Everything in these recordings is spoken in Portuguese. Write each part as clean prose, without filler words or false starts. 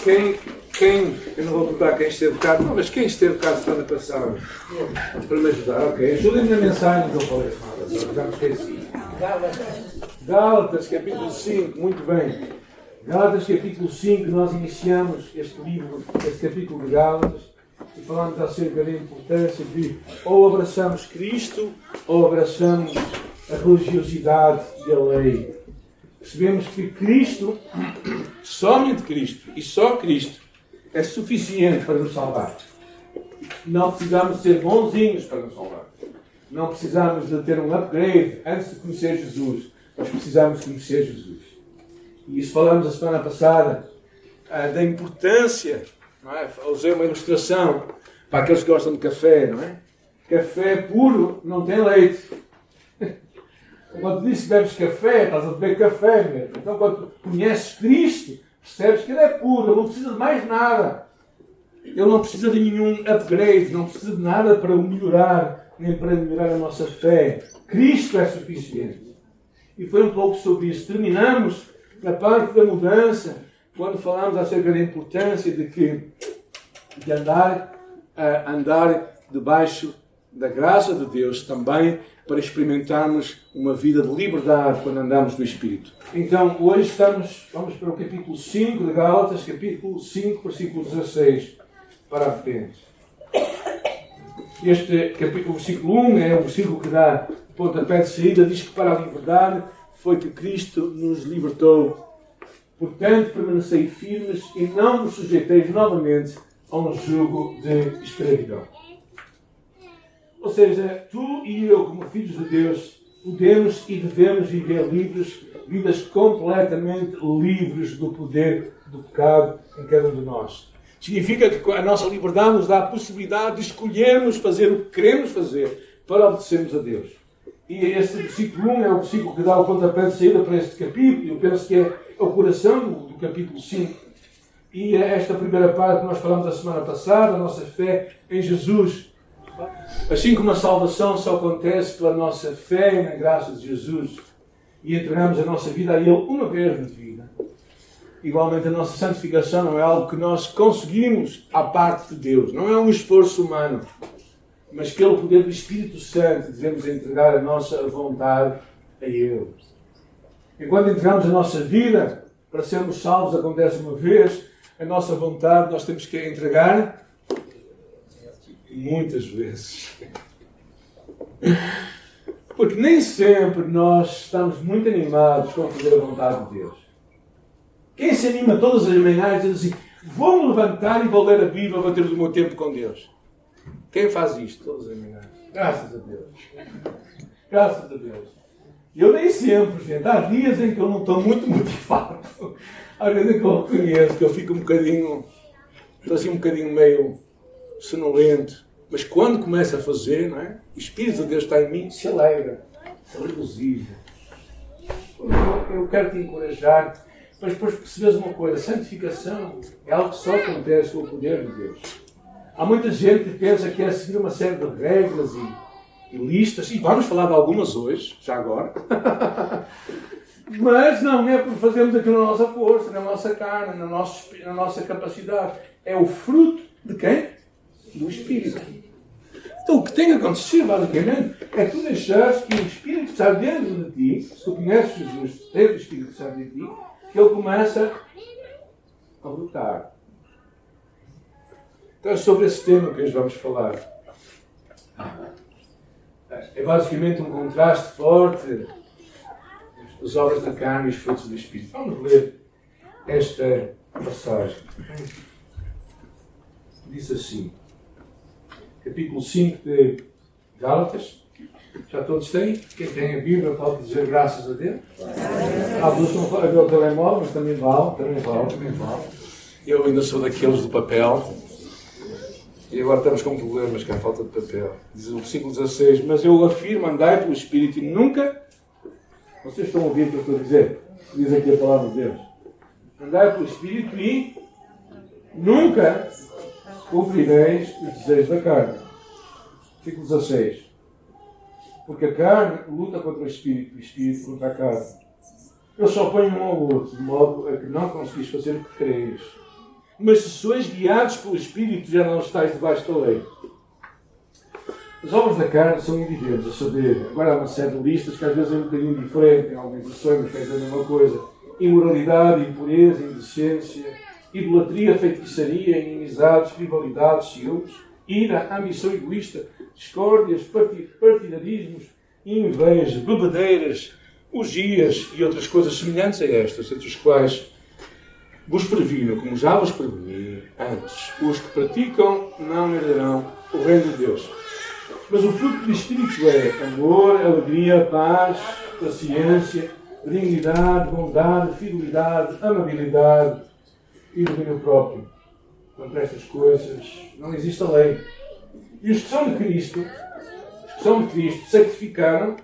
eu não vou perguntar quem esteve cá, não, mas quem esteve cá semana passada? Para me ajudar, ok. Ajudem-me na mensagem que eu falei semana passada, já me esqueci. Gálatas, capítulo 5, muito bem. Gálatas, capítulo 5, nós iniciamos este livro, este capítulo de Gálatas, e falamos acerca da importância de ou abraçamos Cristo, ou abraçamos a religiosidade e a lei. Percebemos que Cristo, somente Cristo, e só Cristo, é suficiente para nos salvar. Não precisamos ser bonzinhos para nos salvar. Não precisamos de ter um upgrade antes de conhecer Jesus. Nós precisamos conhecer Jesus. E isso falamos a semana passada, da importância, não é? Usei uma ilustração para aqueles que gostam de café, não é? Café puro não tem leite. Quando dizes que bebes café, estás a beber café mesmo. Então quando conheces Cristo, percebes que Ele é puro, Ele não precisa de mais nada. Ele não precisa de nenhum upgrade, não precisa de nada para o melhorar, nem para melhorar a nossa fé. Cristo é suficiente. E foi um pouco sobre isso. Terminamos na parte da mudança, quando falamos acerca da importância de andar debaixo da graça de Deus também, para experimentarmos uma vida de liberdade quando andamos no Espírito. Então, hoje vamos para o capítulo 5 de Gálatas, capítulo 5, versículo 16, para a frente. Este capítulo, o versículo 1, é o versículo que dá o pontapé de saída, diz que para a liberdade foi que Cristo nos libertou. Portanto, permanecei firmes e não vos sujeiteis novamente a um jugo de escravidão. Ou seja, tu e eu, como filhos de Deus, podemos e devemos viver livres, vidas completamente livres do poder do pecado em cada um de nós. Significa que a nossa liberdade nos dá a possibilidade de escolhermos fazer o que queremos fazer para obedecermos a Deus. E este versículo 1 é o versículo que dá o pontapé de saída para este capítulo. Eu penso que é o coração do capítulo 5. E esta primeira parte que nós falamos a semana passada, a nossa fé em Jesus. Assim como a salvação só acontece pela nossa fé na graça de Jesus e entregamos a nossa vida a Ele uma vez na vida, igualmente a nossa santificação não é algo que nós conseguimos à parte de Deus, não é um esforço humano, mas pelo poder do Espírito Santo devemos entregar a nossa vontade a Ele. Enquanto entregamos a nossa vida para sermos salvos, acontece uma vez, a nossa vontade nós temos que entregar muitas vezes. Porque nem sempre nós estamos muito animados com fazer a vontade de Deus. Quem se anima todas as manhãs e diz assim, vou-me levantar e vou ler a Bíblia, vou ter o meu tempo com Deus. Quem faz isto todas as manhãs? Graças a Deus. Graças a Deus. Eu nem sempre, gente. Há dias em que eu não estou muito motivado. Há vezes em que eu reconheço que eu fico estou assim um bocadinho meio sonolento. Mas quando começa a fazer, não é? O Espírito de Deus está em mim, se alegra, se regozija. Eu quero te encorajar, mas depois percebes uma coisa, santificação é algo que só acontece com o poder de Deus. Há muita gente que pensa que é seguir uma série de regras e listas, e vamos falar de algumas hoje, já agora. Mas não é por fazermos aquilo na nossa força, na nossa carne, na nossa capacidade. É o fruto de quem? Do Espírito. Então o que tem acontecido, basicamente, é tu deixares que o Espírito que está dentro de ti, se tu conheces Jesus, tens o Espírito que está dentro de ti, que ele começa a lutar. Então é sobre esse tema que hoje vamos falar. É basicamente um contraste forte as obras da carne e os frutos do Espírito. Vamos ler esta passagem. Diz assim, capítulo 5 de Gálatas. Já todos têm? Quem tem a Bíblia pode dizer graças a Deus. Alguns estão a ver o telemóvel, mas também vale. Eu ainda sou daqueles do papel. E agora estamos com problemas com a falta de papel. Diz o versículo 16, mas eu afirmo, andai pelo Espírito e nunca... Vocês estão a ouvir o que eu estou a dizer? Diz aqui a palavra de Deus. Andai pelo Espírito e nunca cumprireis os desejos da carne. Versículo 16. Porque a carne luta contra o Espírito contra a carne. Eles só põem um ao outro, de modo a que não conseguis fazer o que quereis. Mas se sois guiados pelo Espírito, já não estáis debaixo da lei. As obras da carne são evidentes, a saber. Agora há uma série de listas que às vezes é um bocadinho diferente, em algumas versões, mas quer dizer a mesma coisa. Imoralidade, impureza, indecência, idolatria, feitiçaria, inimizades, rivalidades, ciúmes, ira, ambição egoísta, discórdias, partidarismos, inveja, bebedeiras, orgias e outras coisas semelhantes a estas, entre as quais vos previno, como já vos preveni antes. Os que praticam não herdarão o reino de Deus. Mas o fruto do Espírito é amor, alegria, paz, paciência, benignidade, bondade, fidelidade, amabilidade e domínio próprio. Contra estas coisas não existe a lei. E os que são de Cristo, sacrificaram,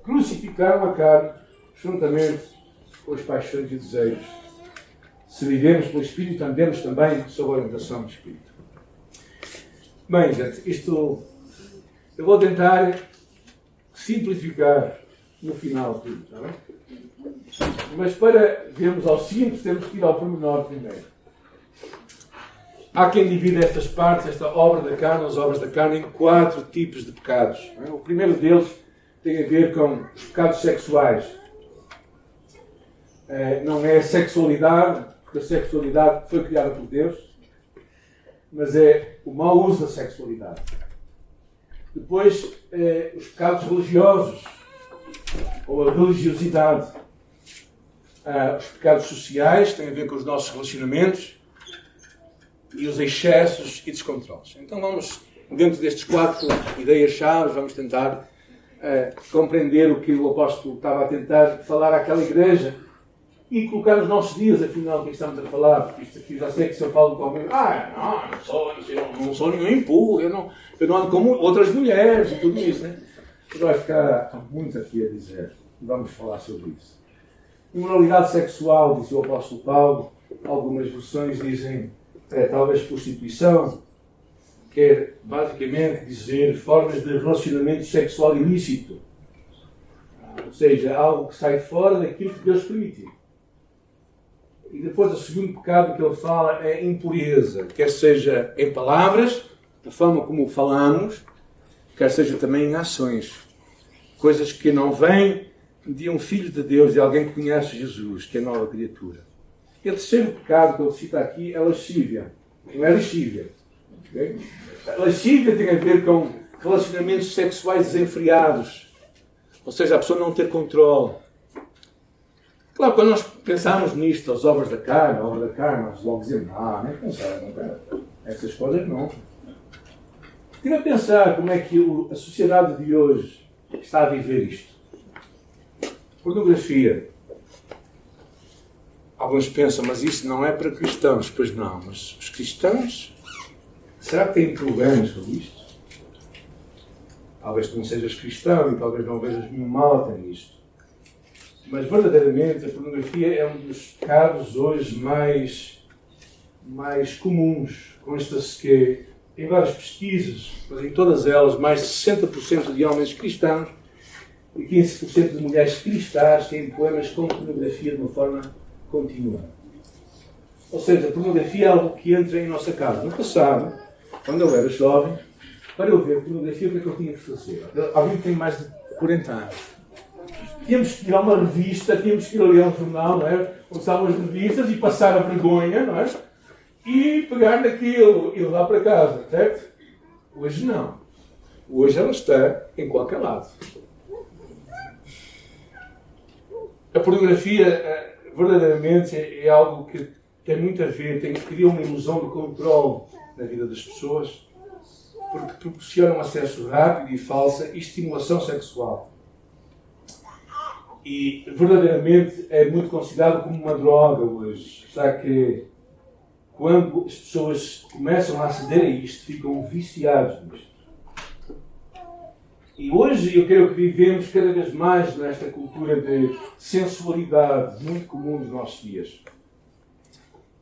crucificaram a carne, juntamente com as paixões e desejos. Se vivemos pelo Espírito, andemos também sob a orientação do Espírito. Bem, gente, isto eu vou tentar simplificar no final tudo, está bem? Mas para vermos ao simples, temos que ir ao pormenor primeiro. Há quem divida estas partes, esta obra da carne, as obras da carne, em 4 tipos de pecados. O primeiro deles tem a ver com os pecados sexuais. Não é a sexualidade, porque a sexualidade foi criada por Deus, mas é o mau uso da sexualidade. Depois, os pecados religiosos, ou a religiosidade. Os pecados sociais têm a ver com os nossos relacionamentos e os excessos e descontroles. Então vamos, dentro destes 4 ideias-chave, vamos tentar compreender o que o apóstolo estava a tentar falar àquela igreja e colocar nos nossos dias, afinal, o que estamos a falar, porque isto aqui já sei que se eu falo com alguém, não sou nenhum impuro, eu não ando como outras mulheres e tudo isso, né? Vai ficar muito aqui a dizer, vamos falar sobre isso. Imoralidade sexual, diz o apóstolo Paulo, algumas versões dizem talvez prostituição, quer basicamente dizer formas de relacionamento sexual ilícito, ou seja, algo que sai fora daquilo que Deus permitiu. E depois o segundo pecado que ele fala é impureza, quer seja em palavras, da forma como falamos, quer seja também em ações. Coisas que não vêm de um filho de Deus, de alguém que conhece Jesus, que é nova criatura. E o terceiro pecado que ele cita aqui é lascívia. Não é lexívia. Okay? A lascívia tem a ver com relacionamentos sexuais desenfreados. Ou seja, a pessoa não ter controle. Claro, quando nós pensamos nisto, as obras da carne, nós logo dizemos, nem pensar, não quero. Essas coisas não. Estive a pensar como é que a sociedade de hoje está a viver isto. Pornografia. Alguns pensam, mas isso não é para cristãos. Pois não, mas os cristãos, será que têm problemas com isto? Talvez tu não sejas cristão e talvez não vejas nenhum mal até nisto. Mas verdadeiramente a pornografia é um dos pecados hoje mais comuns. Consta-se que em várias pesquisas, mas em todas elas, mais de 60% de homens cristãos e 15% de mulheres cristãs têm problemas com pornografia de uma forma contínua. Ou seja, a pornografia é algo que entra em nossa casa. No passado, quando eu era jovem, para eu ver pornografia, o que é que eu tinha que fazer? Alguém que tem mais de 40 anos. Tínhamos que ir a uma revista, tínhamos que ir ali a um jornal, não é? Onde estavam as revistas e passar a vergonha, não é? E pegar naquilo e levar para casa, certo? Hoje não. Hoje ela está em qualquer lado. A pornografia verdadeiramente é algo que tem muito a ver, cria uma ilusão de controle na vida das pessoas, porque proporciona um acesso rápido e falso e estimulação sexual. E verdadeiramente é muito considerado como uma droga hoje, já que quando as pessoas começam a aceder a isto, ficam viciados nisto. E hoje eu creio que vivemos cada vez mais nesta cultura de sensualidade muito comum nos nossos dias.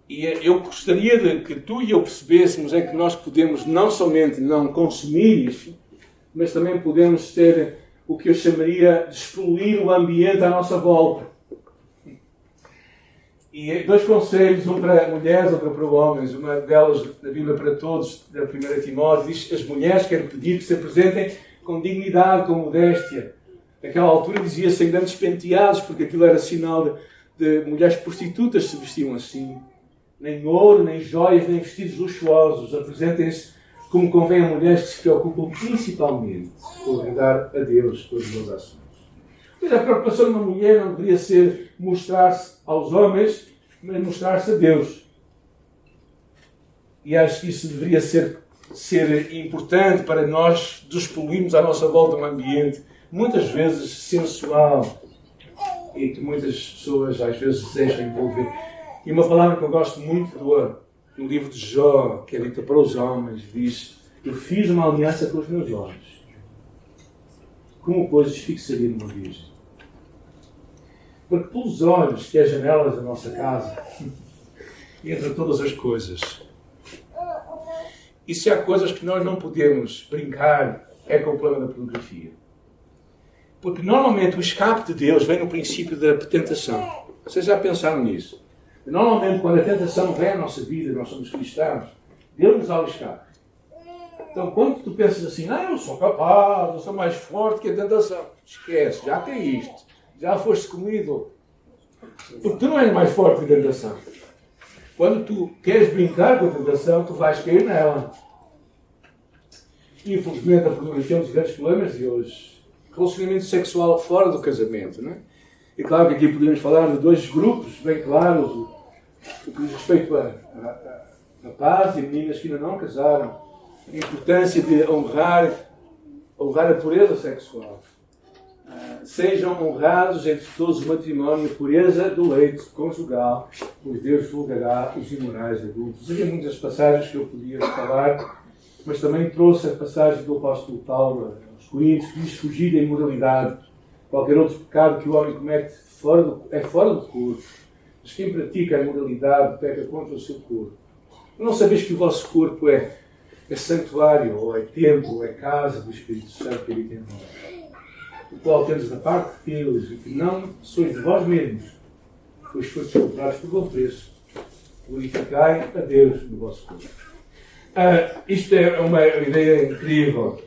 E eu gostaria de que tu e eu percebêssemos é que nós podemos não somente não consumir isso, mas também podemos ter o que eu chamaria de explodir o ambiente à nossa volta. E dois conselhos, um para mulheres, outro para homens. Uma delas, na Bíblia para todos, da 1 Timóteo, diz que as mulheres querem pedir que se apresentem com dignidade, com modéstia. Naquela altura dizia sem grandes penteados, porque aquilo era sinal de mulheres prostitutas se vestiam assim. Nem ouro, nem joias, nem vestidos luxuosos. Apresentem-se como convém a mulheres que se preocupam principalmente com agradar a Deus com as boas ações. Mas a preocupação de uma mulher não deveria ser mostrar-se aos homens, mas mostrar-se a Deus. E acho que isso deveria ser importante para nós despoluirmos à nossa volta um ambiente muitas vezes sensual e que muitas pessoas às vezes desejam envolver. E uma palavra que eu gosto muito no livro de Jó, que é dita para os homens, diz: eu fiz uma aliança com os meus olhos. Como, pois, os fixaria numa virgem? Porque pelos olhos, que é as janelas da nossa casa, entram todas as coisas. E se há coisas que nós não podemos brincar, é com o problema da pornografia. Porque normalmente o escape de Deus vem no princípio da tentação. Vocês já pensaram nisso? Normalmente quando a tentação vem à nossa vida, nós somos cristãos, Deus nos dá o escape. Então quando tu pensas assim, eu sou capaz, eu sou mais forte que a tentação, esquece, já caíste, já foste comido. Porque tu não és mais forte que a tentação. Quando tu queres brincar com a tentação, tu vais cair nela. Infelizmente a pornografia é um dos grandes problemas de hoje. Relacionamento sexual fora do casamento, não é? E claro que aqui podemos falar de dois grupos bem claros, o que diz respeito a rapazes e meninas que ainda não casaram, a importância de honrar a pureza sexual. Sejam honrados entre todos o matrimónio, a pureza do leito conjugal, pois Deus julgará os imorais adultos. Havia muitas passagens que eu podia falar, mas também trouxe a passagem do apóstolo Paulo aos Coríntios, que diz fugir da imoralidade. Qualquer outro pecado que o homem comete é fora do corpo. Mas quem pratica a imoralidade peca contra o seu corpo. Não sabeis que o vosso corpo é santuário, ou é templo, ou é casa do Espírito Santo que habita em vós, o qual tendes da parte de Deus, e que não sois de vós mesmos, pois fostes comprados por bom preço. Glorificai a Deus no vosso corpo. Isto é uma ideia incrível,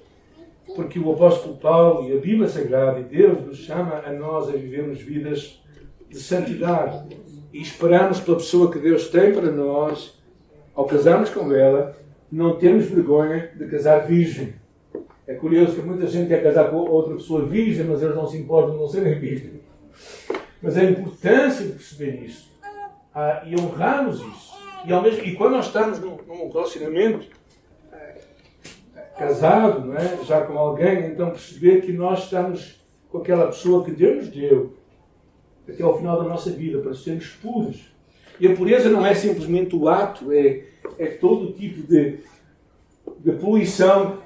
porque o apóstolo Paulo e a Bíblia Sagrada e Deus nos chama a nós a vivermos vidas de santidade e esperamos pela pessoa que Deus tem para nós, ao casarmos com ela, não termos vergonha de casar virgem. É curioso que muita gente quer casar com outra pessoa virgem, mas eles não se importam de não serem virgem. Mas a importância de perceber isso e honrarmos isso. E quando nós estamos num relacionamento casado, não é? Já com alguém, então perceber que nós estamos com aquela pessoa que Deus nos deu até ao final da nossa vida, para sermos puros. E a pureza não é simplesmente o ato, é todo o tipo de poluição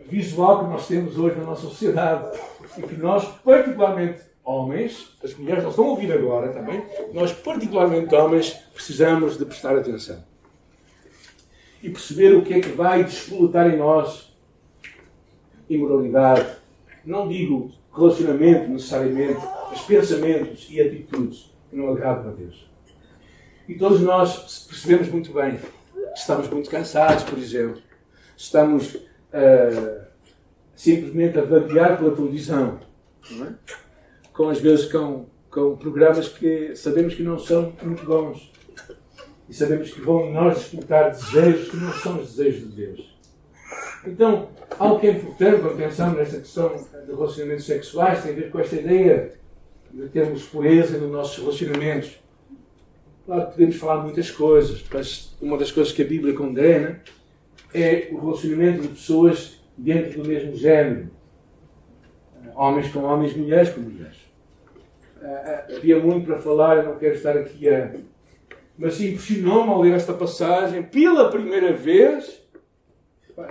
visual que nós temos hoje na nossa sociedade. E que nós, particularmente homens, as mulheres não estão a ouvir agora também, nós, particularmente homens, precisamos de prestar atenção. E perceber o que é que vai despoletar em nós imoralidade. Não digo relacionamento necessariamente, mas pensamentos e atitudes que não agradam a Deus. E todos nós percebemos muito bem que estamos muito cansados, por exemplo. Estamos simplesmente a vaguear pela televisão, não é? Às vezes com programas que sabemos que não são muito bons. E sabemos que vão em nós despertar desejos que não são os desejos de Deus. Então, algo que é importante quando pensamos nesta questão de relacionamentos sexuais tem a ver com esta ideia de termos pureza nos nossos relacionamentos. Claro que podemos falar de muitas coisas, mas uma das coisas que a Bíblia condena é o relacionamento de pessoas dentro do mesmo género. Homens com homens, mulheres com mulheres. Havia muito para falar, eu não quero estar aqui Mas impressionou-me ao ler esta passagem, pela primeira vez,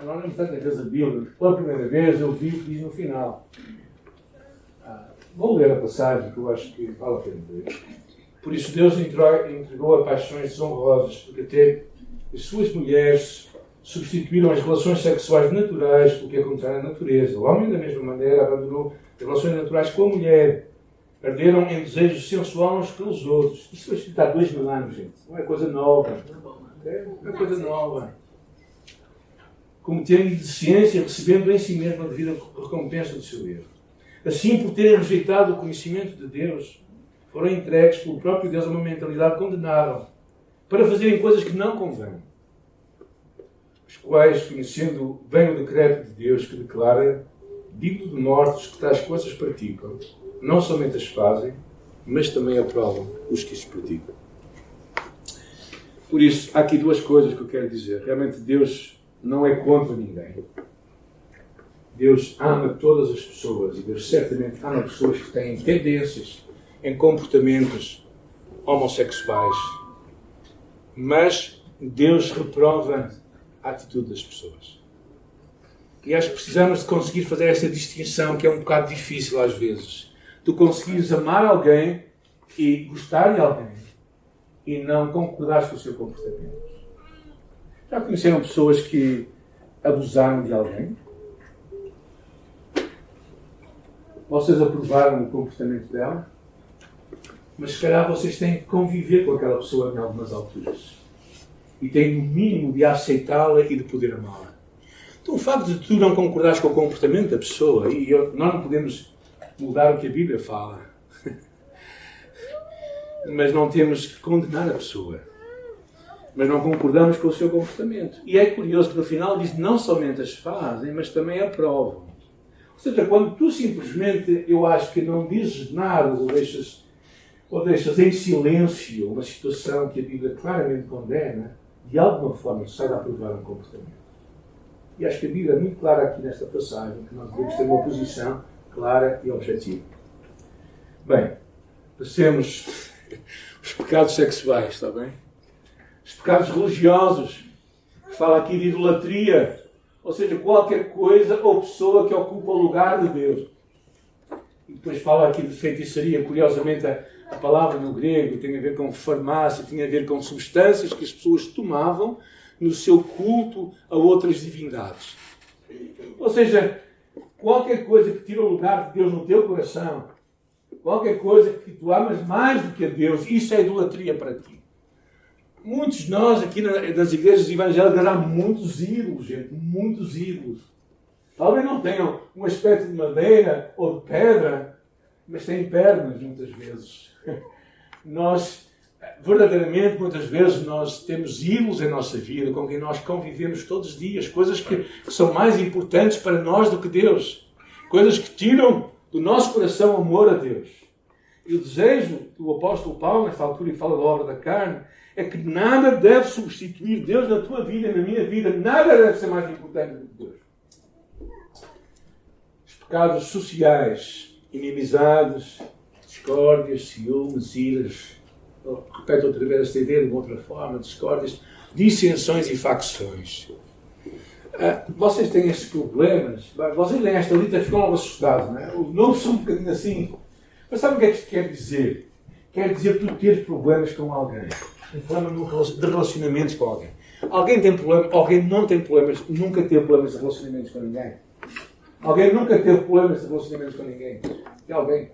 não lembro tantas vezes a Bíblia, pela primeira vez eu vi o que diz no final. Vou ler a passagem, que eu acho que vale a pena ler. Por isso Deus entregou a paixões desonrosas, porque até as suas mulheres substituíram as relações sexuais naturais pelo que é contrário à natureza. O homem, da mesma maneira, abandonou as relações naturais com a mulher Arderam em desejo sensual uns pelos outros. Isto foi escrito há 2000 anos, gente. Não é coisa nova. Não é coisa nova. Cometendo indecência, recebendo em si mesmo a devida recompensa do seu erro. Assim, por terem rejeitado o conhecimento de Deus, foram entregues pelo próprio Deus a uma mentalidade condenável, para fazerem coisas que não convêm. Os quais, conhecendo bem o decreto de Deus que declara, digno de mortos que tais coisas praticam, não somente as fazem, mas também aprovam os que as praticam. Por isso, há aqui duas coisas que eu quero dizer. Realmente Deus não é contra ninguém. Deus ama todas as pessoas e Deus certamente ama pessoas que têm tendências em comportamentos homossexuais. Mas Deus reprova a atitude das pessoas. E acho que precisamos de conseguir fazer essa distinção, que é um bocado difícil às vezes. Tu conseguires amar alguém e gostar de alguém e não concordares com o seu comportamento. Já conheceram pessoas que abusaram de alguém? Vocês aprovaram o comportamento dela? Mas se calhar vocês têm que conviver com aquela pessoa em algumas alturas. E têm o mínimo de aceitá-la e de poder amá-la. Então o facto de tu não concordares com o comportamento da pessoa, nós não podemos mudar o que a Bíblia fala. Mas não temos que condenar a pessoa. Mas não concordamos com o seu comportamento. E é curioso que no final diz não somente as fazem, mas também aprovam. Ou seja, quando tu simplesmente, eu acho que não dizes nada ou deixas em silêncio uma situação que a Bíblia claramente condena, de alguma forma sai a aprovar um comportamento. E acho que a Bíblia é muito clara aqui nesta passagem, que nós devemos ter uma posição clara e objetiva. Bem, passemos os pecados sexuais, está bem? Os pecados religiosos, que fala aqui de idolatria, ou seja, qualquer coisa ou pessoa que ocupa o lugar de Deus. E depois fala aqui de feitiçaria. Curiosamente, a palavra no grego tem a ver com farmácia, tem a ver com substâncias que as pessoas tomavam no seu culto a outras divindades. Ou seja, qualquer coisa que tira o lugar de Deus no teu coração, qualquer coisa que tu amas mais do que a Deus, isso é idolatria para ti. Muitos de nós aqui nas igrejas evangélicas há muitos ídolos, gente, muitos ídolos. Talvez não tenham um aspecto de madeira ou de pedra, mas têm pernas muitas vezes. Nós, verdadeiramente, muitas vezes, nós temos ídolos em nossa vida com quem nós convivemos todos os dias, coisas que são mais importantes para nós do que Deus. Coisas que tiram do nosso coração amor a Deus. E o desejo do apóstolo Paulo, nesta altura, e fala da obra da carne, é que nada deve substituir Deus na tua vida e na minha vida. Nada deve ser mais importante do que Deus. Os pecados sociais, inimizades, discórdias, ciúmes, iras, repete outra vez esta ideia de uma outra forma, discórdias, dissensões e facções. Vocês têm estes problemas, vocês leem esta lista e ficam logo assustados, não é? O novo são um bocadinho assim. Mas sabe o que é que isto quer dizer? Quer dizer tu teres problemas com alguém. Um problema de relacionamentos com alguém. Alguém tem problemas, alguém não tem problemas, nunca teve problemas de relacionamentos com ninguém. Alguém nunca teve problemas de relacionamentos com ninguém. Tem alguém?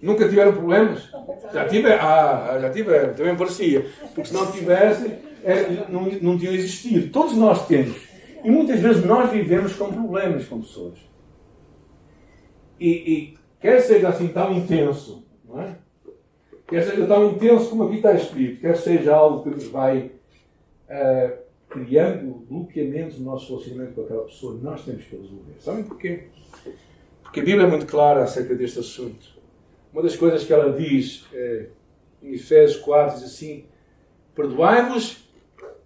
Nunca tiveram problemas? Já tiveram, também parecia. Porque se não tivessem, não tinham existido. Todos nós temos. E muitas vezes nós vivemos com problemas com pessoas. E quer seja assim tão intenso, não é? Quer seja tão intenso como aqui está escrito, quer seja algo que nos vai criando bloqueamentos no nosso relacionamento com aquela pessoa, nós temos que resolver. Sabem porquê? Porque a Bíblia é muito clara acerca deste assunto. Uma das coisas que ela diz em Efésios 4 diz assim: perdoai-vos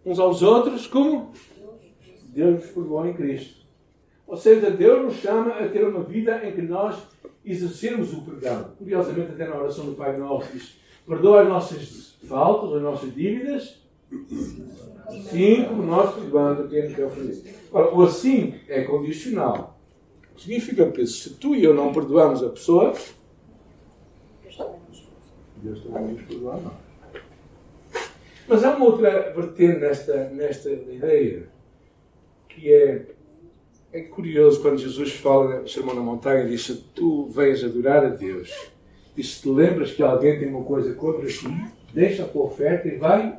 uns aos outros como Deus vos perdoou em Cristo. Ou seja, Deus nos chama a ter uma vida em que nós exercemos o perdão. Curiosamente, até na oração do Pai Nosso diz: perdoa as nossas faltas, as nossas dívidas, assim como nós perdoamos a quem nos ofendeu. Ora, o assim é condicional. Significa que se tu e eu não perdoamos a pessoa, Deus também nos perdoa a nós. Mas há uma outra vertente nesta ideia, que é curioso quando Jesus fala no Sermão na Montanha, diz: se tu vens adorar a Deus E se te lembras que alguém tem uma coisa contra ti, deixa a tua oferta e vai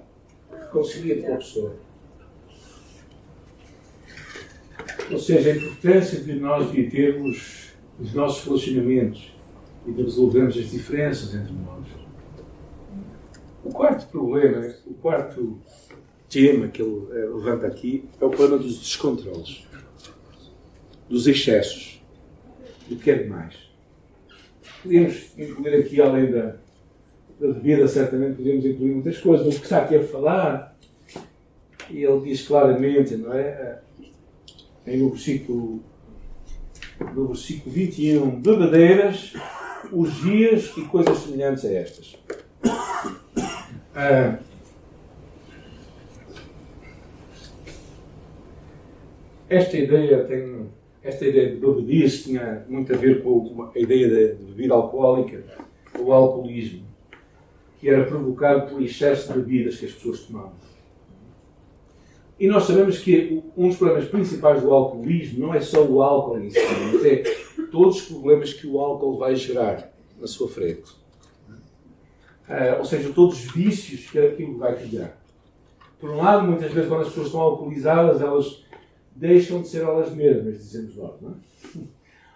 reconciliar-te com a pessoa. Ou seja, a importância de nós termos os nossos relacionamentos e de resolvermos as diferenças entre nós. O quarto problema, o quarto tema que ele levanta aqui é o problema dos descontroles, dos excessos, do que é demais. Podemos incluir aqui, além da bebida, certamente podemos incluir muitas coisas, mas o que está aqui a falar, e ele diz claramente, não é? No versículo 21, bebedeiras, orgias e coisas semelhantes a estas. Esta ideia de bebedice tinha muito a ver com a ideia de bebida alcoólica, o alcoolismo, que era provocado pelo excesso de bebidas que as pessoas tomavam. E nós sabemos que um dos problemas principais do alcoolismo não é só o álcool em si, mas é todos os problemas que o álcool vai gerar na sua frente. Ou seja, todos os vícios que aquilo vai criar. Por um lado, muitas vezes quando as pessoas estão alcoolizadas, elas deixam de ser elas mesmas, dizemos nós, não é?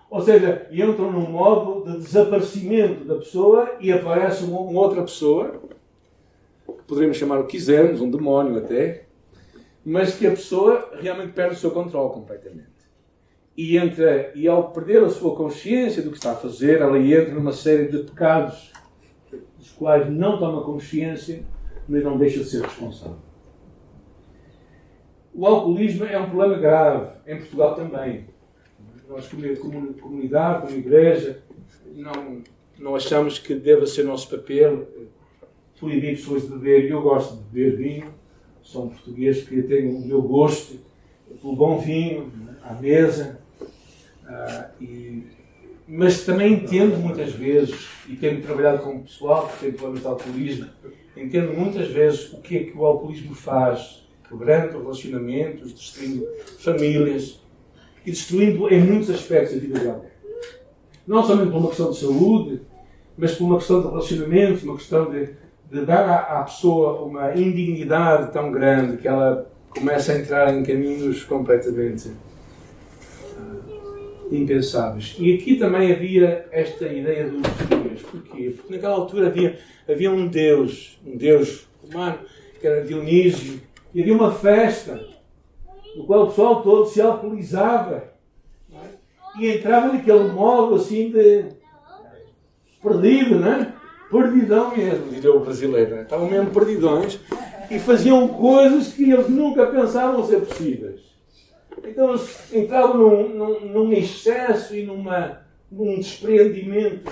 Ou seja, entram num modo de desaparecimento da pessoa e aparece uma outra pessoa, que poderíamos chamar o que quisermos, um demónio até, mas que a pessoa realmente perde o seu controle completamente. E ao perder a sua consciência do que está a fazer, ela entra numa série de pecados dos quais não toma consciência, mas não deixa de ser responsável. O alcoolismo é um problema grave, em Portugal também. Nós, como comunidade, como igreja, não achamos que deva ser nosso papel proibir pessoas de beber. Eu gosto de beber vinho, sou um português que tem o meu gosto pelo bom vinho, à mesa. Mas também entendo muitas vezes, e tenho trabalhado com o pessoal que tem problemas de alcoolismo, entendo muitas vezes o que é que o alcoolismo faz, quebrando relacionamentos, destruindo famílias e destruindo em muitos aspectos a vida de alguém. Não somente por uma questão de saúde, mas por uma questão de relacionamentos, uma questão de dar à pessoa uma indignidade tão grande que ela começa a entrar em caminhos completamente impensáveis. E aqui também havia esta ideia dos dias. Porquê? Porque naquela altura havia um deus romano, que era Dionísio, e havia uma festa no qual o pessoal todo se alcoolizava, não é? E entrava naquele modo assim de perdido, não é? Perdidão mesmo, diria o brasileiro, não é? Estavam mesmo perdidões e faziam coisas que eles nunca pensavam ser possíveis. Então eles entravam num excesso e num despreendimento.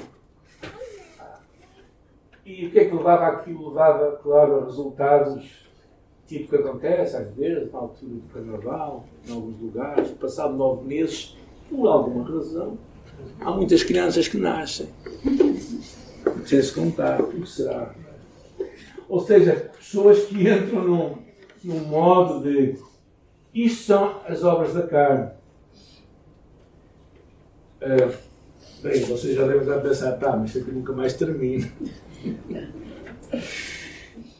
E o que é que levava aquilo? Levava, claro, a resultados tipo que acontece às vezes, na altura do carnaval, em alguns lugares, passado 9 meses, por alguma razão, há muitas crianças que nascem. Sem se contar, o que será? Ou seja, pessoas que entram num modo de isto são as obras da carne. Bem, vocês já devem estar a pensar, mas isso aqui nunca mais termina.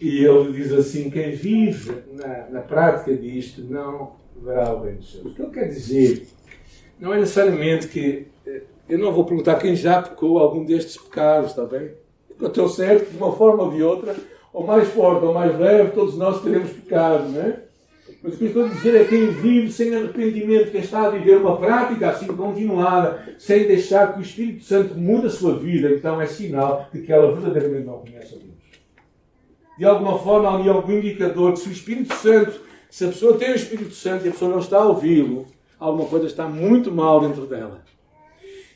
E ele diz assim, quem vive na prática disto não verá o reino dos céus. O que ele quer dizer não é necessariamente que... Eu não vou perguntar quem já pecou algum destes pecados, está bem? Eu estou certo que de uma forma ou de outra, ou mais forte ou mais leve, todos nós teremos pecado, não é? Mas o que eu estou a dizer é quem vive sem arrependimento, quem está a viver uma prática assim continuada, sem deixar que o Espírito Santo mude a sua vida, então é sinal de que ela verdadeiramente não conhece a Deus. De alguma forma, há ali algum indicador de se o Espírito Santo, se a pessoa tem o Espírito Santo e a pessoa não está a ouvi-lo, alguma coisa está muito mal dentro dela.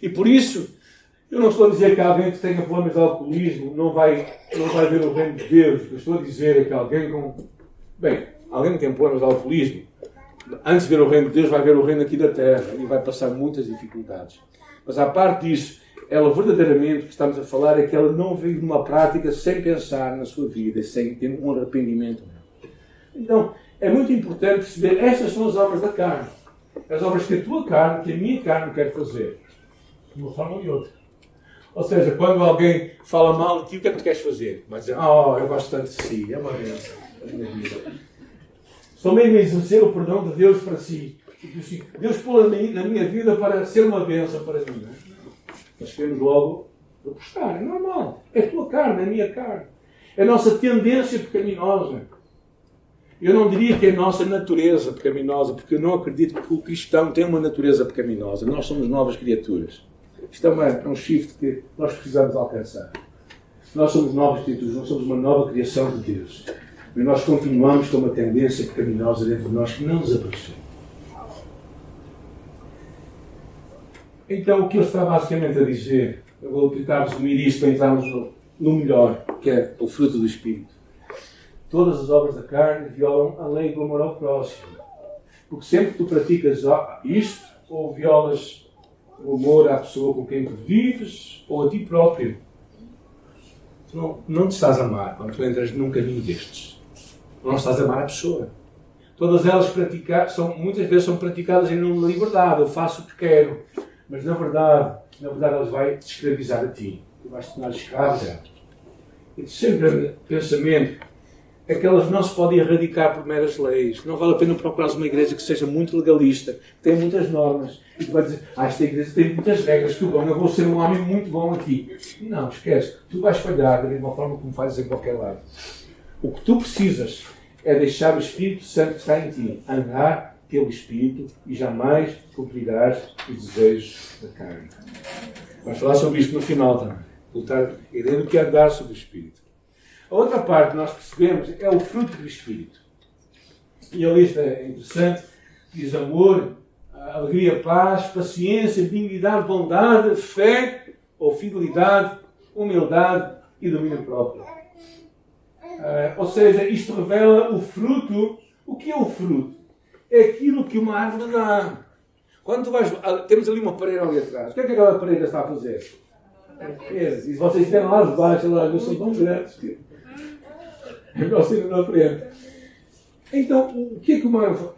E por isso, eu não estou a dizer que alguém que tenha problemas de alcoolismo não vai ver o reino de Deus. O que eu estou a dizer é que alguém alguém que tem problemas de alcoolismo, antes de ver o reino de Deus, vai ver o reino aqui da terra e vai passar muitas dificuldades. Mas à parte disso, ela verdadeiramente, o que estamos a falar é que ela não vive numa prática sem pensar na sua vida, sem ter um arrependimento. Então, é muito importante perceber, estas são as obras da carne. As obras que a tua carne, que a minha carne quer fazer. De uma forma ou de outra. Ou seja, quando alguém fala mal de ti, o que é que tu queres fazer? Vai dizer, eu gosto tanto de si, é uma bênção a minha vida. Estou mesmo a exercer o perdão de Deus para si. Deus pôs na minha vida para ser uma bênção para mim. Não é? Nós queremos logo gostar, é normal. É a tua carne, é a minha carne. É a nossa tendência pecaminosa. Eu não diria que é a nossa natureza pecaminosa, porque eu não acredito que o cristão tem uma natureza pecaminosa. Nós somos novas criaturas. Isto é um shift que nós precisamos alcançar. Nós somos novas criaturas, nós somos uma nova criação de Deus. Mas nós continuamos com uma tendência pecaminosa dentro de nós que não desapareceu. Então, o que ele está basicamente a dizer, eu vou tentar resumir isto para entrarmos no melhor, que é o fruto do Espírito. Todas as obras da carne violam a lei do amor ao próximo. Porque sempre que tu praticas isto, ou violas o amor à pessoa com quem tu vives, ou a ti próprio, tu não te estás a amar quando tu entras num caminho destes. Não estás a amar a pessoa. Todas elas muitas vezes são praticadas em nome da liberdade. Eu faço o que quero. Mas na verdade elas vão te escravizar a ti. Tu vais te tornar escravo delas. E sempre pensamento é que elas não se podem erradicar por meras leis. Não vale a pena procurar uma igreja que seja muito legalista, que tenha muitas normas, e tu vais dizer, esta igreja tem muitas regras, que bom, eu vou ser um homem muito bom aqui. Não, esquece. Tu vais falhar da mesma forma como fazes em qualquer lado. O que tu precisas é deixar o Espírito Santo que está em ti, andar pelo Espírito e jamais cumprirás os desejos da carne. Vamos falar sobre isto no final também. Voltar a ideia do que é andar sobre o Espírito. A outra parte que nós percebemos é o fruto do Espírito. E a lista é interessante. Diz amor, alegria, paz, paciência, dignidade, bondade, fé ou fidelidade, humildade e domínio próprio. Ou seja, isto revela o fruto. O que é o fruto? É aquilo que uma árvore dá. Quando tu vais... Temos ali uma pareira ali atrás. O que é que aquela pareira está a fazer? E vocês estiveram lá de baixo, lá, não são tão grandes que... Eu sendo na frente. Então, o que é que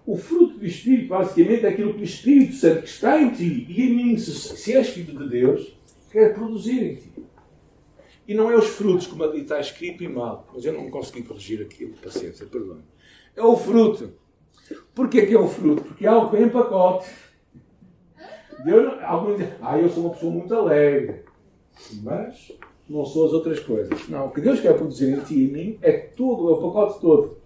o fruto do Espírito, basicamente, é aquilo que o Espírito Santo que está em ti e em mim, se és filho de Deus, quer produzir em ti. E não é os frutos, como ali está escrito e mal. Mas eu não consegui corrigir aquilo, paciência, perdão. É o fruto. Porquê que é o fruto? Porque é algo que vem em pacote. Alguns dizem, eu sou uma pessoa muito alegre. Mas não sou as outras coisas. Não, o que Deus quer produzir em ti e em mim é tudo, é o pacote todo.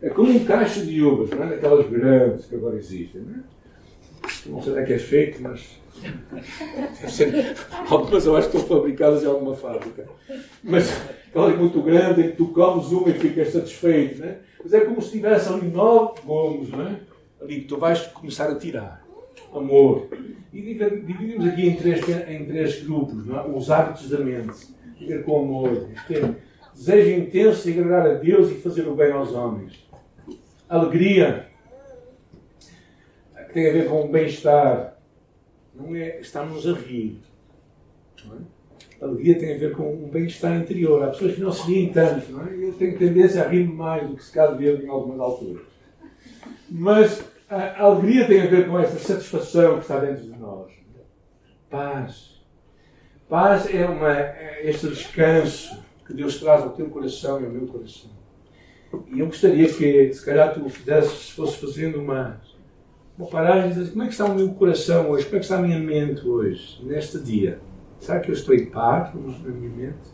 É como um cacho de uvas, não é? Daquelas grandes que agora existem, não é? Não sei onde é que é feito, mas... Algumas eu acho que estão fabricadas em alguma fábrica. Mas aquela é muito grande, em que tu comes uma e ficas satisfeito, não é? Mas é como se tivesse ali 9 gomos, não é? Ali que tu vais começar a tirar. Amor. E dividimos aqui em três grupos, não é? Os hábitos da mente. Viver com amor. Desejo intenso de agradar a Deus e fazer o bem aos homens. Alegria. Que tem a ver com o bem-estar. Não é estarmos a rir. Não é? A alegria tem a ver com um bem-estar interior. Há pessoas que não se riem tanto. Não é? Eu tenho tendência a rir mais do que se calhar devo em algumas alturas. Mas a alegria tem a ver com esta satisfação que está dentro de nós. Paz. Paz é este descanso que Deus traz ao teu coração e ao meu coração. E eu gostaria que, se calhar, tu se fosses fazendo uma paragem e dizer, como é que está o meu coração hoje? Como é que está a minha mente hoje, neste dia? Será que eu estou em paz na minha mente?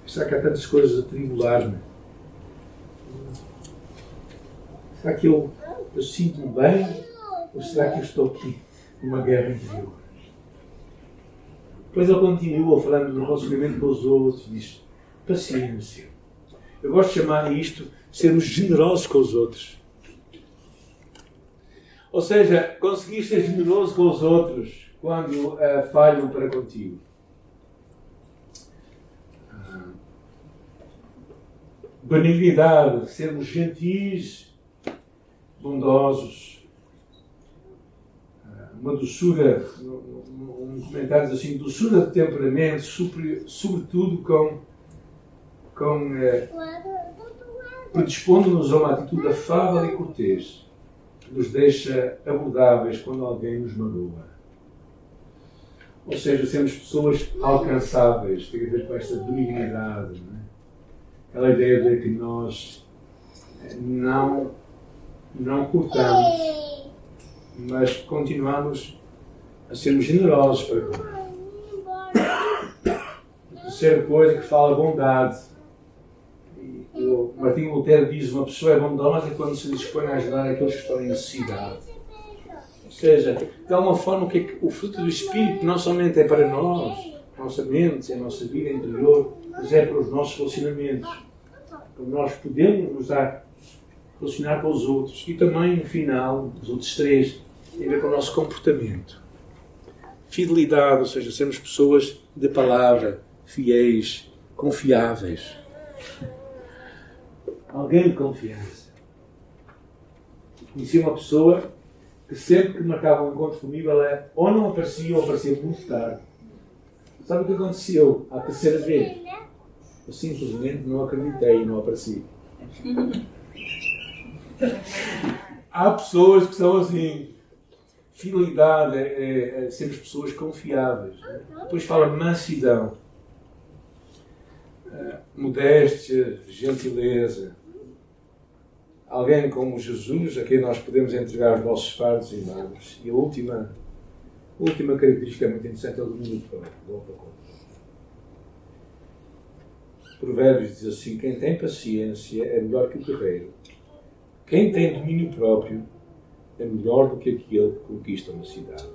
Será que há tantas coisas a tribular-me? Será que eu sinto-me bem? Ou será que eu estou aqui numa guerra interior? Depois ele continua falando do relacionamento com os outros, diz paciência. Eu gosto de chamar isto sermos generosos com os outros. Ou seja, conseguir ser generoso com os outros quando falham para contigo. Benignidade, sermos gentis, bondosos. Uma doçura, um comentário diz assim, doçura de temperamento, sobretudo predispondo-nos a uma atitude afável e cortês, que nos deixa abordáveis quando alguém nos magoa. Ou seja, sermos pessoas alcançáveis, tem a ver com esta benignidade, não é? Aquela ideia de que nós não cortamos, mas continuamos a sermos generosos para com Ele. A terceira coisa que fala bondade. O Martinho Lutero diz: uma pessoa é bondosa quando se dispõe a ajudar aqueles que estão em necessidade. Ou seja, de alguma forma, o fruto do Espírito não somente é para nós, a nossa mente, a nossa vida interior, mas é para os nossos relacionamentos. Como nós podemos nos relacionar com os outros. E também, no final, os outros três, tem a ver com o nosso comportamento. Fidelidade, ou seja, sermos pessoas de palavra, fiéis, confiáveis. Alguém de confiança. Conheci uma pessoa que sempre que marcava um encontro comigo, ela ou não aparecia ou aparecia muito tarde. Sabe o que aconteceu à terceira vez? Eu simplesmente não acreditei e não apareci. Há pessoas que são assim. Fidelidade é sermos pessoas confiáveis. Depois fala mansidão, modéstia, gentileza. Alguém como Jesus, a quem nós podemos entregar os nossos fardos e males. E a última característica muito interessante é o domínio próprio. Provérbios diz assim: quem tem paciência é melhor que o guerreiro. Quem tem domínio próprio é melhor do que aquele que conquista uma cidade.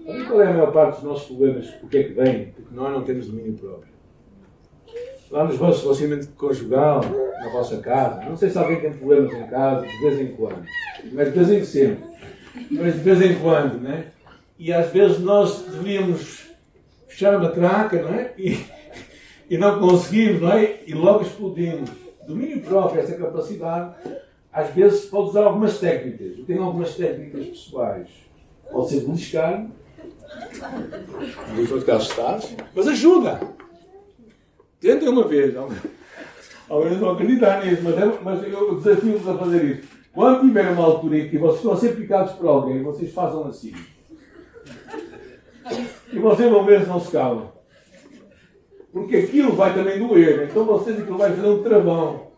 Sabe qual é a maior parte dos nossos problemas? Porque é que vem? Porque nós não temos domínio próprio. Lá nos vossos relacionamentos conjugal, na vossa casa, não sei se alguém tem problemas em casa, de vez em quando, mas de vez em sempre. Mas de vez em quando, não é? E às vezes nós devíamos fechar a matraca, não é? E não conseguimos, não é? E logo explodimos. Domínio próprio, essa capacidade, às vezes pode usar algumas técnicas. Eu tenho algumas técnicas pessoais. Pode ser beliscar-me. Não vou ficar assustado. Mas ajuda! Tentem uma vez. Alguns não acreditar nisso, mas eu desafio-vos a fazer isso. Quando tiver uma altura em que vocês estão a ser picados por alguém, vocês façam assim. E vocês vão ver se não se calam. Porque aquilo vai também doer. Então vocês aquilo vai fazer um travão.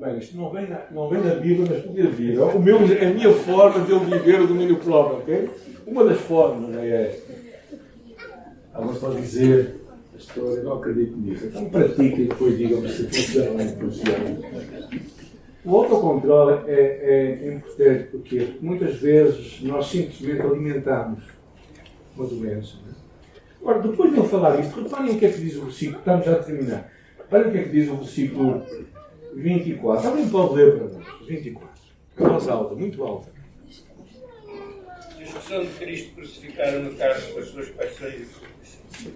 Bem, isto não vem na Bíblia, mas podia vir. A minha forma de eu viver o domínio próprio, ok? Uma das formas é esta. Alguns estão a dizer, pastor, eu não acredito nisso. Então pratiquem e depois digam-me se funciona ou não funciona. O autocontrole é importante porque muitas vezes nós simplesmente alimentamos uma doença. Agora, depois de eu falar isto, reparem o que é que diz o versículo. Estamos já a terminar. Reparem o que é que diz o versículo 24. Alguém pode ler para nós? 24. Com voz alta, muito alta. E os que são de Cristo crucificaram no carne com as suas paixões e concupiscências.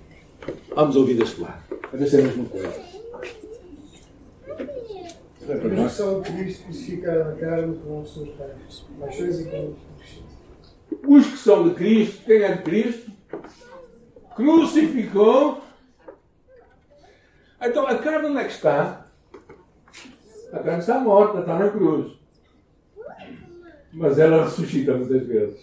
Vamos ouvir deste lado. Vai ser a mesma coisa. Os que são de Cristo crucificaram na carne com as suas paixões e concupiscências. Os que são de Cristo, quem é de Cristo? Crucificou. Então a carne onde é que está? A carne está morta, está na cruz. Mas ela ressuscita muitas vezes.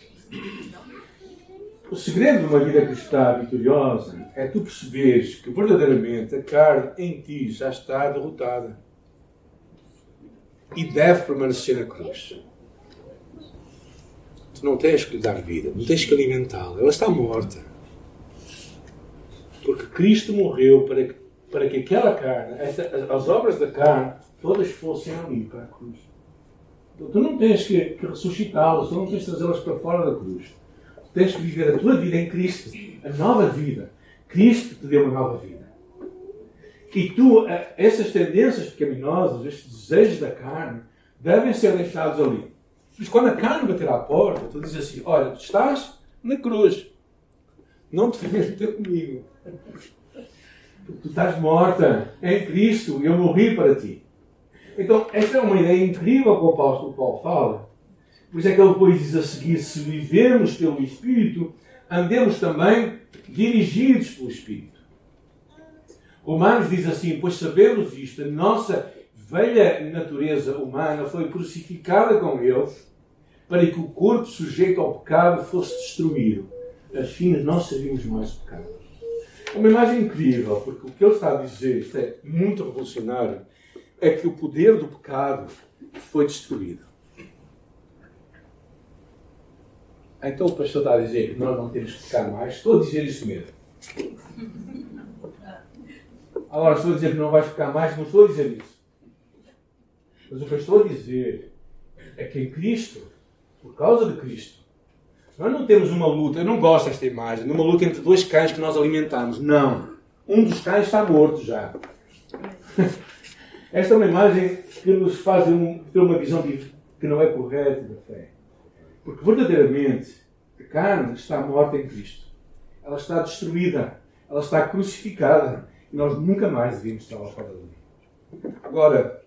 O segredo de uma vida cristã vitoriosa é tu perceberes que verdadeiramente a carne em ti já está derrotada. E deve permanecer na cruz. Tu não tens que lhe dar vida, não tens que alimentá-la. Ela está morta. Porque Cristo morreu para que aquela carne, as obras da carne, todas fossem ali para a cruz. Então, tu não tens que ressuscitá-las, tu não tens que trazê-las para fora da cruz. Tu tens que viver a tua vida em Cristo, a nova vida. Cristo te deu uma nova vida. E tu, essas tendências pecaminosas, estes desejos da carne, devem ser deixados ali. Mas quando a carne bater à porta, tu dizes assim, olha, tu estás na cruz. Não te venhas meter comigo. Porque tu estás morta em Cristo e eu morri para ti. Então, esta é uma ideia incrível que o apóstolo Paulo fala. Por isso é que ele depois diz a seguir, se vivemos pelo Espírito, andemos também dirigidos pelo Espírito. Romanos diz assim, pois sabemos isto, a nossa velha natureza humana foi crucificada com ele para que o corpo sujeito ao pecado fosse destruído, a fim de não servirmos mais o pecado. É uma imagem incrível, porque o que ele está a dizer, isto é muito revolucionário, é que o poder do pecado foi destruído. Então o pastor está a dizer que nós não temos que pecar mais. Estou a dizer isso mesmo. Agora, estou a dizer que não vais pecar mais, não estou a dizer isso. Mas o que eu estou a dizer é que em Cristo, por causa de Cristo, nós não temos uma luta. Eu não gosto desta imagem, de uma luta entre dois cães que nós alimentamos. Não. Um dos cães está morto já. Esta é uma imagem que nos faz ter uma visão que não é correta da fé. Porque verdadeiramente a carne está morta em Cristo. Ela está destruída. Ela está crucificada. E nós nunca mais devíamos estar lá fora dali. Agora,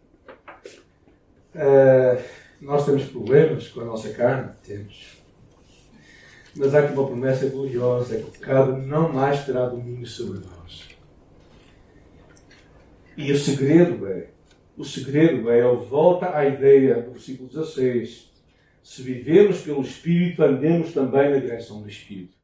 nós temos problemas com a nossa carne? Temos. Mas há aqui uma promessa gloriosa, é que o pecado não mais terá domínio sobre nós. E o segredo é, ele volta à ideia do versículo 16. Se vivemos pelo Espírito, andemos também na direção do Espírito.